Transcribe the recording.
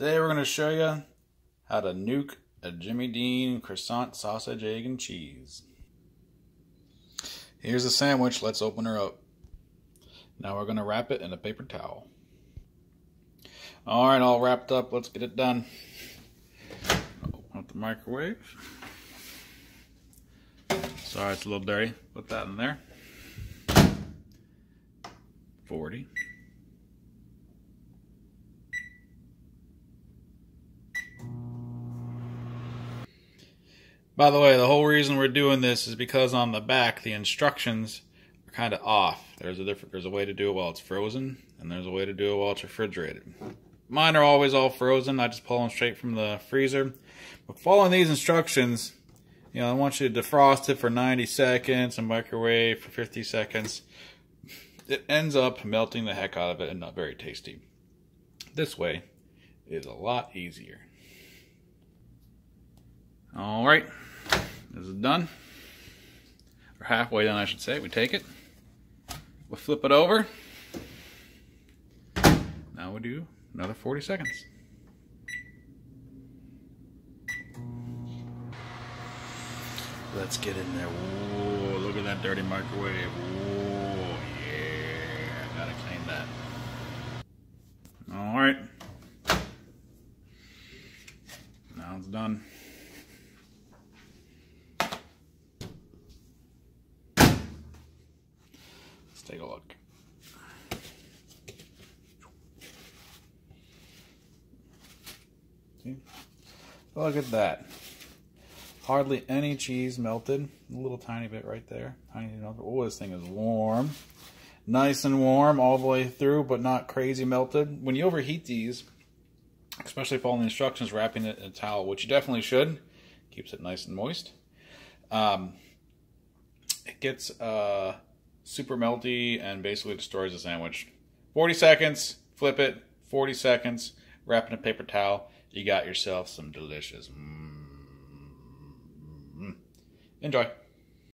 Today we're going to show you how to nuke a Jimmy Dean croissant sausage, egg, and cheese. Here's the sandwich. Let's open her up. Now we're going to wrap it in a paper towel. Alright, all wrapped up. Let's get it done. Open up the microwave. Sorry, it's a little dirty. Put that in there. 40. By the way, the whole reason we're doing this is because on the back the instructions are kind of off. There's a way to do it while it's frozen, and there's a way to do it while it's refrigerated. Mine are always all frozen. I just pull them straight from the freezer. But following these instructions, you know, I want you to defrost it for 90 seconds and microwave for 50 seconds. It ends up melting the heck out of it and not very tasty. This way is a lot easier. Alright, this is done. Or halfway done, I should say. We take it. We'll flip it over. Now we do another 40 seconds. Let's get in there. Whoa, look at that dirty microwave. Whoa, yeah. Gotta clean that. Alright. Now it's done. Let's take a look. See? Look at that. Hardly any cheese melted. A little tiny bit right there. Tiny enough. Oh, this thing is warm. Nice and warm all the way through, but not crazy melted. When you overheat these, especially following the instructions, wrapping it in a towel, which you definitely should, keeps it nice and moist. It gets super melty and basically destroys the sandwich. 40 seconds, flip it. 40 seconds, wrap in a paper towel. You got yourself some delicious. Enjoy.